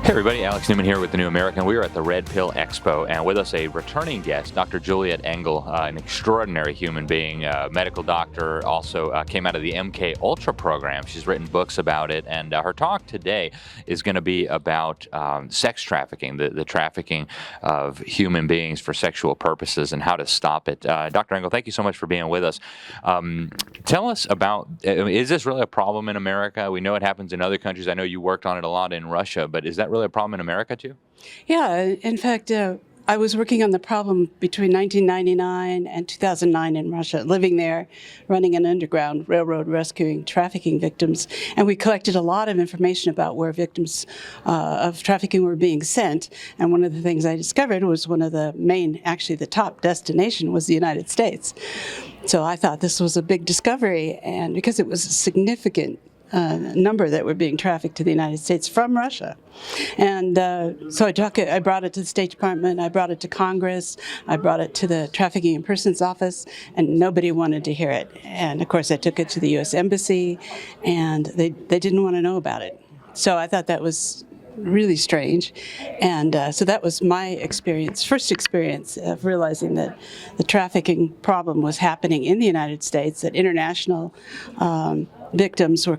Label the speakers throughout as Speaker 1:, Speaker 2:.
Speaker 1: Hey everybody, Alex Newman here with The New American. We are at the Red Pill Expo, and with us a returning guest, Dr. Juliette Engel, an extraordinary human being, medical doctor, also came out of the MK Ultra program. She's written books about it, and her talk today is going to be about sex trafficking, the trafficking of human beings for sexual purposes and how to stop it. Dr. Engel, thank you so much for being with us. Tell us about, is this really a problem in America? We know it happens in other countries. I know you worked on it a lot in Russia, but is that really a problem in America too?
Speaker 2: Yeah, in fact, I was working on the problem between 1999 and 2009 in Russia, living there, running an underground railroad rescuing trafficking victims. And we collected a lot of information about where victims of trafficking were being sent. And one of the things I discovered was one of the main, actually the top destination was the United States. So I thought this was a big discovery, and because it was a significant number that were being trafficked to the United States from Russia. And so I brought it to the State Department, I brought it to Congress, I brought it to the Trafficking in Persons Office, and nobody wanted to hear it. And of course I took it to the U.S. Embassy, and they didn't want to know about it. So I thought that was really strange. And so that was my first experience of realizing that the trafficking problem was happening in the United States, that international victims were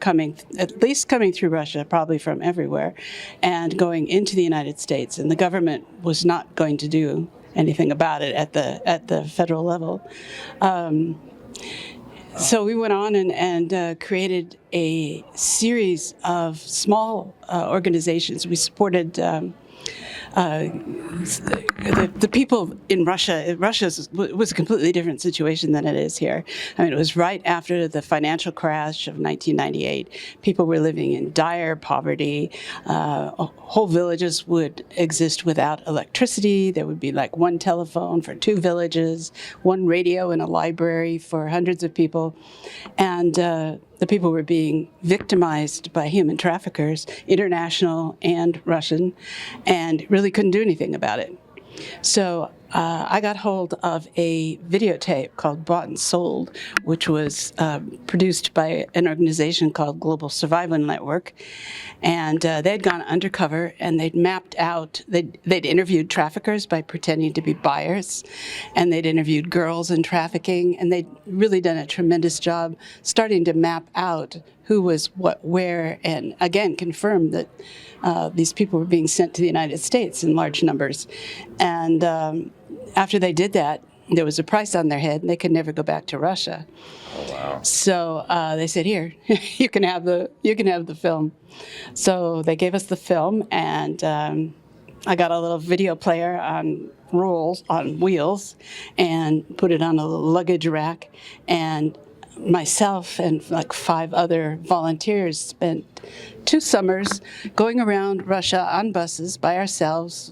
Speaker 2: at least coming through Russia, probably from everywhere, and going into the United States. And the government was not going to do anything about it at the federal level. So we went on and created a series of small organizations. We supported the people in Russia. Russia was a completely different situation than it is here. I mean, it was right after the financial crash of 1998. People were living in dire poverty. Whole villages would exist without electricity. There would be like one telephone for 2 villages, one radio in a library for hundreds of people. And the people were being victimized by human traffickers, international and Russian, and really couldn't do anything about it. So I got hold of a videotape called Bought and Sold, which was produced by an organization called Global Survival Network. And they'd gone undercover, and they'd mapped out, they'd interviewed traffickers by pretending to be buyers, and they'd interviewed girls in trafficking, and they'd really done a tremendous job starting to map out who was what, where, and again confirmed that these people were being sent to the United States in large numbers. And after they did that, there was a price on their head, and they could never go back to Russia.
Speaker 1: Oh, wow.
Speaker 2: So they said, "Here, you can have the film." So they gave us the film, and I got a little video player on wheels, and put it on a little luggage rack, and myself and like 5 other volunteers spent 2 summers going around Russia on buses by ourselves,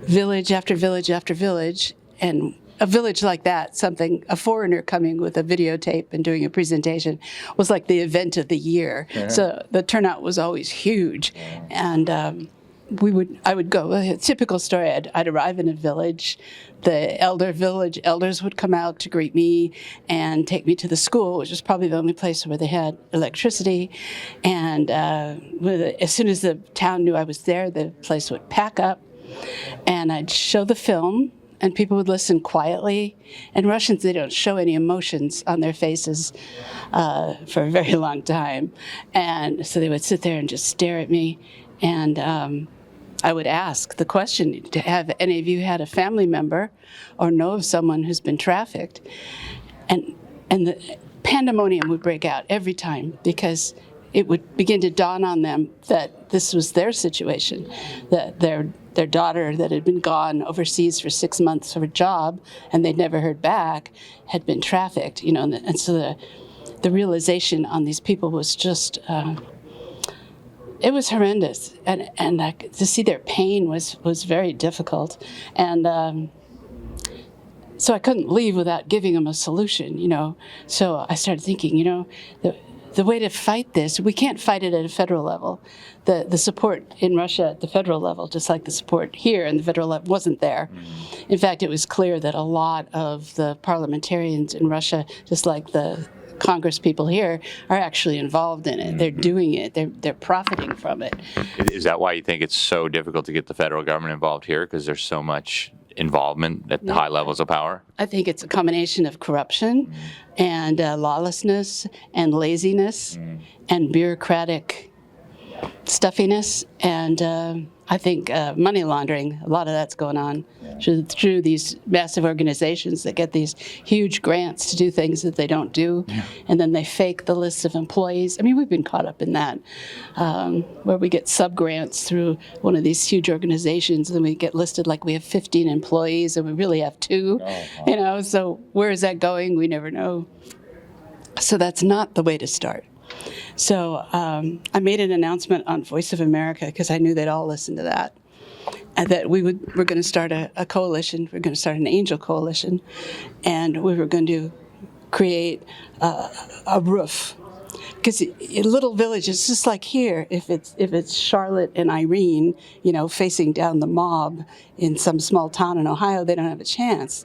Speaker 2: village after village after village. And a village like that, a foreigner coming with a videotape and doing a presentation was like the event of the year. Yeah. So the turnout was always huge. And I would go, a typical story, I'd arrive in a village, the village elders would come out to greet me and take me to the school, which was probably the only place where they had electricity. And as soon as the town knew I was there, the place would pack up, and I'd show the film, and people would listen quietly. And Russians, they don't show any emotions on their faces for a very long time. And so they would sit there and just stare at me. And I would ask the question, have any of you had a family member or know of someone who's been trafficked? And the pandemonium would break out every time, because it would begin to dawn on them that this was their situation, that their daughter that had been gone overseas for 6 months for a job and they'd never heard back had been trafficked, and so the realization on these people was just it was horrendous, and to see their pain was very difficult, and so I couldn't leave without giving them a solution, So I started thinking, the way to fight this, we can't fight it at a federal level. The support in Russia at the federal level, just like the support here in the federal level, wasn't there. In fact, it was clear that a lot of the parliamentarians in Russia, just like the Congress people here, are actually involved in it. They're doing it. They're profiting from it.
Speaker 1: Is that why you think it's so difficult to get the federal government involved here? Because there's so much involvement at the high levels of power?
Speaker 2: I think it's a combination of corruption and lawlessness and laziness and bureaucratic stuffiness, and I think money laundering. A lot of that's going on through these massive organizations that get these huge grants to do things that they don't do, and then they fake the lists of employees. I mean, we've been caught up in that, where we get sub-grants through one of these huge organizations, and we get listed like we have 15 employees, and we really have 2. You know, so where is that going? We never know. So that's not the way to start. So I made an announcement on Voice of America because I knew they'd all listen to that, and that we're going to start a coalition. We're going to start an angel coalition, and we were going to create a roof. Because in little villages, just like here, if it's Charlotte and Irene, you know, facing down the mob in some small town in Ohio, they don't have a chance.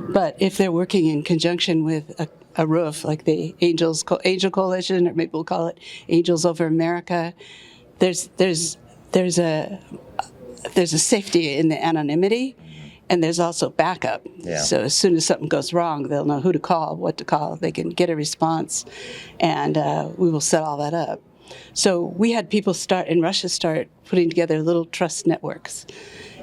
Speaker 2: But if they're working in conjunction with a roof, like the Angel Coalition, or maybe we'll call it Angels Over America, there's a safety in the anonymity, and there's also backup.
Speaker 1: Yeah.
Speaker 2: So as soon as something goes wrong, they'll know who to call, what to call. They can get a response, and we will set all that up. So we had people in Russia start putting together little trust networks,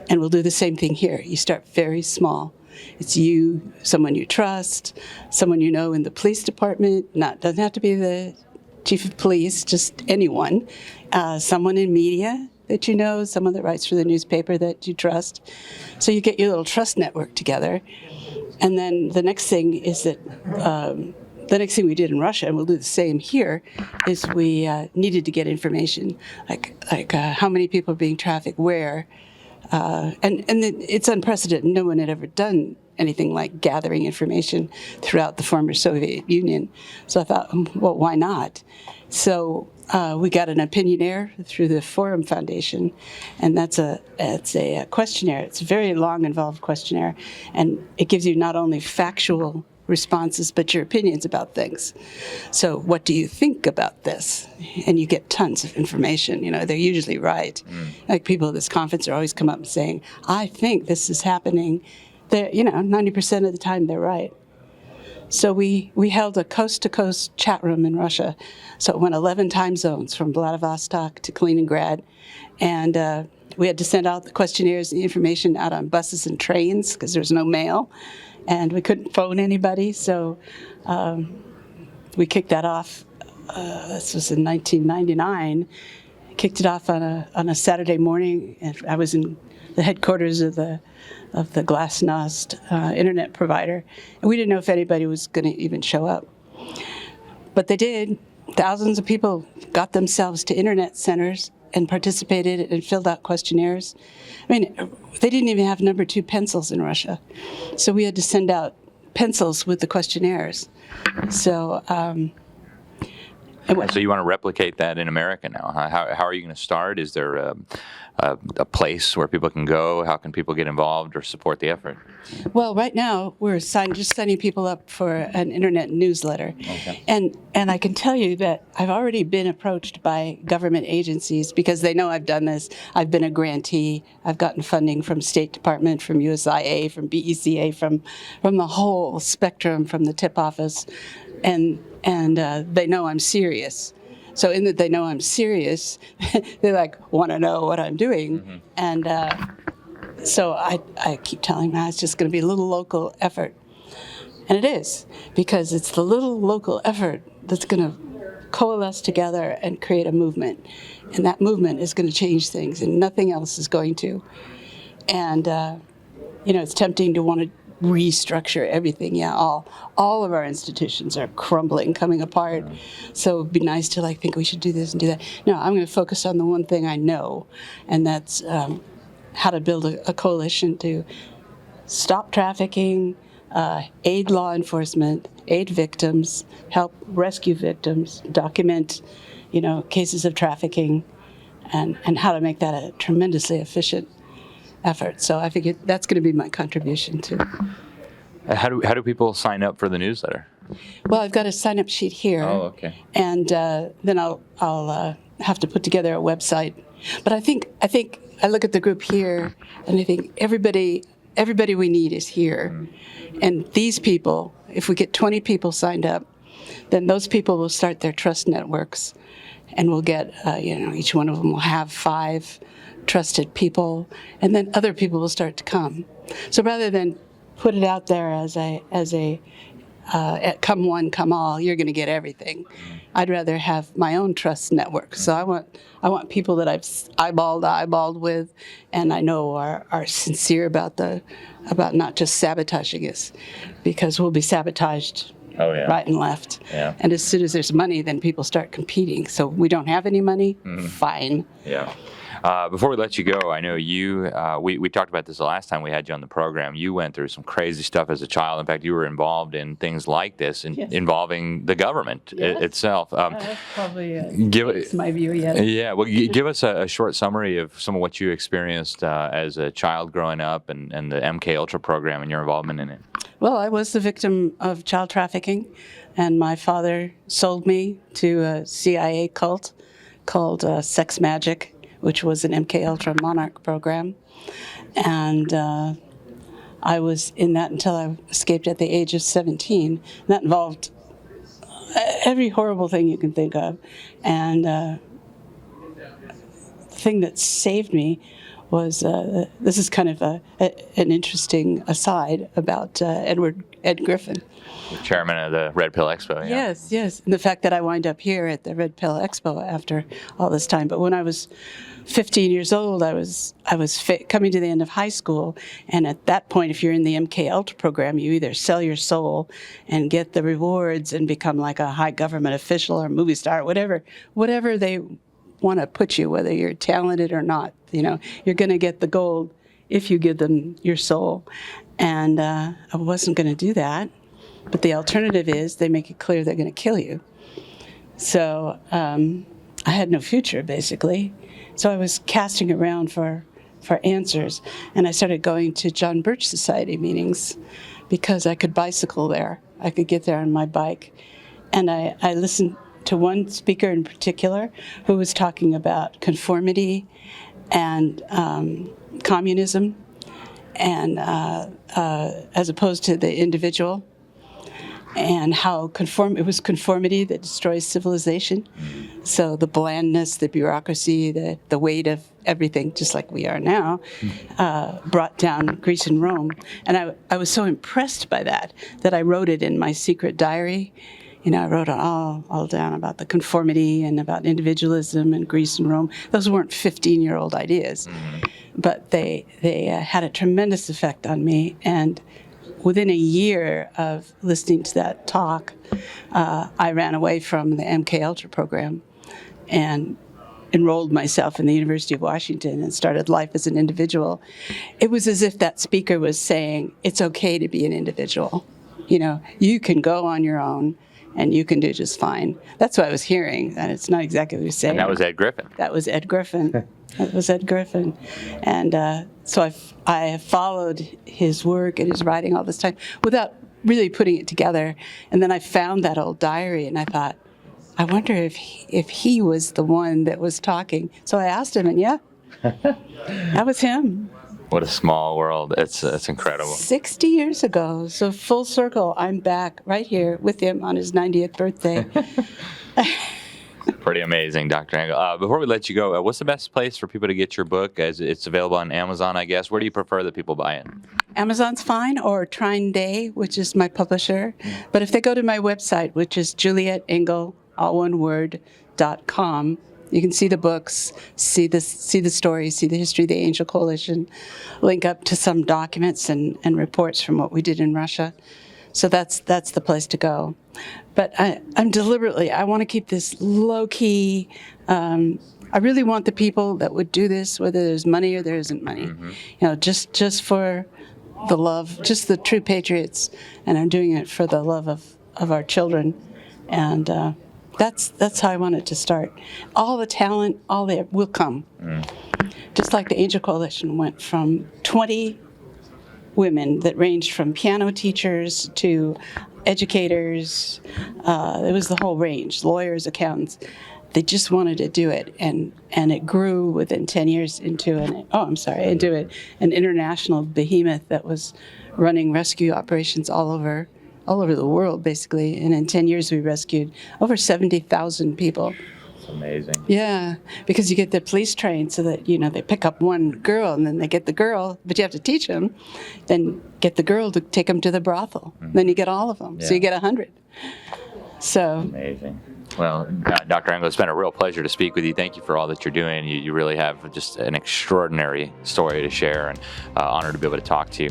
Speaker 2: and we'll do the same thing here. You start very small. It's you, someone you trust, someone you know in the police department. Doesn't have to be the chief of police, just anyone. Someone in media that you know, someone that writes for the newspaper that you trust. So you get your little trust network together. And then the next thing is that the next thing we did in Russia, and we'll do the same here, is we needed to get information, like how many people are being trafficked, where. And it's unprecedented. No one had ever done anything like gathering information throughout the former Soviet Union. So I thought, well, why not? So we got an opinionaire through the Forum Foundation, and it's a questionnaire. It's a very long, involved questionnaire, and it gives you not only factual responses, but your opinions about things. So what do you think about this? And you get tons of information. You know, they're usually right. Like people at this conference are always come up and saying, I think this is happening. They're, 90% of the time they're right. So we held a coast-to-coast chat room in Russia. So it went 11 time zones from Vladivostok to Kaliningrad. And we had to send out the questionnaires and the information out on buses and trains because there's no mail. And we couldn't phone anybody, so we kicked that off. This was in 1999. Kicked it off on a Saturday morning, and I was in the headquarters of the Glasnost internet provider, and we didn't know if anybody was going to even show up. But they did. Thousands of people got themselves to internet centers and participated and filled out questionnaires. I mean, they didn't even have number 2 pencils in Russia. So we had to send out pencils with the questionnaires. So
Speaker 1: so you want to replicate that in America now? Huh? How are you going to start? Is there a place where people can go? How can people get involved or support the effort?
Speaker 2: Well, right now we're just signing people up for an internet newsletter. Okay. And I can tell you that I've already been approached by government agencies because they know I've done this. I've been a grantee. I've gotten funding from State Department, from USIA, from BECA, from the whole spectrum, from the tip office. And they know I'm serious. So in that they know I'm serious, they want to know what I'm doing. And so I keep telling them it's just going to be a little local effort. And it is, because it's the little local effort that's going to coalesce together and create a movement. And that movement is going to change things, and nothing else is going to. And, it's tempting to want to restructure everything. Yeah, all of our institutions are crumbling, coming apart. So it'd be nice to think we should do this and do that. No, I'm going to focus on the one thing I know, and that's how to build a coalition to stop trafficking, aid law enforcement, aid victims, help rescue victims, document, cases of trafficking, and how to make that a tremendously efficient effort. So I think that's going to be my contribution too.
Speaker 1: How do people sign up for the newsletter?
Speaker 2: Well, I've got a sign-up sheet here.
Speaker 1: Oh, okay.
Speaker 2: And then I'll have to put together a website. But I think I look at the group here, and I think everybody we need is here. And these people, if we get 20 people signed up, then those people will start their trust networks, and we'll get each one of them will have 5 trusted people, and then other people will start to come. So rather than put it out there as a come one, come all, you're going to get everything, I'd rather have my own trust network. So I want people that I've eyeballed with, and I know are sincere about not just sabotaging us, because we'll be sabotaged right and left.
Speaker 1: Yeah.
Speaker 2: And as soon as there's money, then people start competing. So we don't have any money, fine.
Speaker 1: Yeah. Before we let you go, I know you, we talked about this the last time we had you on the program. You went through some crazy stuff as a child. In fact, you were involved in things like this involving the government itself.
Speaker 2: Probably
Speaker 1: it's
Speaker 2: my view, yes.
Speaker 1: Yeah, well, give us a short summary of some of what you experienced as a child growing up and the MK Ultra program and your involvement in it.
Speaker 2: Well, I was the victim of child trafficking, and my father sold me to a CIA cult called Sex Magic, which was an MK Ultra Monarch program. And I was in that until I escaped at the age of 17. And that involved every horrible thing you can think of. And the thing that saved me was, this is kind of an interesting aside about Ed Griffin.
Speaker 1: The chairman of the Red Pill Expo. Yeah.
Speaker 2: Yes. And the fact that I wind up here at the Red Pill Expo after all this time. But when I was 15 years old, I was coming to the end of high school, and at that point, if you're in the MK Ultra program, you either sell your soul and get the rewards and become like a high government official or movie star, whatever they want to put you, whether you're talented or not. You're going to get the gold if you give them your soul. And I wasn't going to do that. But the alternative is they make it clear they're going to kill you. So I had no future, basically. So I was casting around for answers. And I started going to John Birch Society meetings because I could bicycle there. I could get there on my bike. And I listened to one speaker in particular who was talking about conformity and communism, and as opposed to the individual. And how it was conformity that destroys civilization. So the blandness, the bureaucracy, the weight of everything, just like we are now, brought down Greece and Rome. And I was so impressed by that I wrote it in my secret diary. I wrote all down about the conformity and about individualism and Greece and Rome. Those weren't 15-year-old ideas, but they had a tremendous effect on me. And within a year of listening to that talk, I ran away from the MK Ultra program and enrolled myself in the University of Washington and started life as an individual. It was as if that speaker was saying, it's okay to be an individual. You can go on your own and you can do just fine. That's what I was hearing, and it's not exactly what he was saying.
Speaker 1: And that was Ed Griffin.
Speaker 2: That was Ed Griffin. That was Ed Griffin. And so I have followed his work and his writing all this time without really putting it together. And then I found that old diary, and I thought, I wonder if he was the one that was talking. So I asked him, and that was him.
Speaker 1: What a small world. It's incredible.
Speaker 2: 60 years ago. So full circle, I'm back right here with him on his 90th birthday.
Speaker 1: Pretty amazing, Dr. Engel. Before we let you go, what's the best place for people to get your book? As it's available on Amazon, I guess. Where do you prefer that people buy it?
Speaker 2: Amazon's fine, or Trine Day, which is my publisher. But if they go to my website, which is Juliette Engel, all one word, .com, you can see the books, see the stories, see the history of the Angel Coalition, link up to some documents and reports from what we did in Russia. So that's the place to go. But I'm deliberately, I want to keep this low-key. I really want the people that would do this, whether there's money or there isn't money, just for the love, just the true patriots, and I'm doing it for the love of our children, and that's how I want it to start. All the talent, all that will come. Just like the Angel Coalition went from 20 women that ranged from piano teachers to educators. It was the whole range, lawyers, accountants. They just wanted to do it, and it grew within 10 years into an international behemoth that was running rescue operations all over the world, basically. And in 10 years, we rescued over 70,000 people.
Speaker 1: It's amazing.
Speaker 2: Yeah, because you get the police trained so that, they pick up one girl and then they get the girl, but you have to teach them, then get the girl to take them to the brothel. Then you get all of them, so you get 100. So
Speaker 1: amazing. Well, Dr. Engel, it's been a real pleasure to speak with you. Thank you for all that you're doing. You really have just an extraordinary story to share, and honored to be able to talk to you.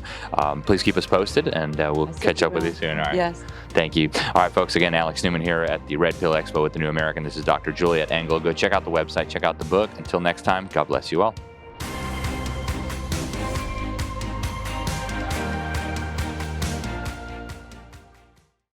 Speaker 1: Please keep us posted, and we'll catch up with you soon. All right.
Speaker 2: Yes.
Speaker 1: Thank you. All right, folks. Again, Alex Newman here at the Red Pill Expo with the New American. This is Dr. Juliette Engel. Go check out the website, check out the book. Until next time, God bless you all.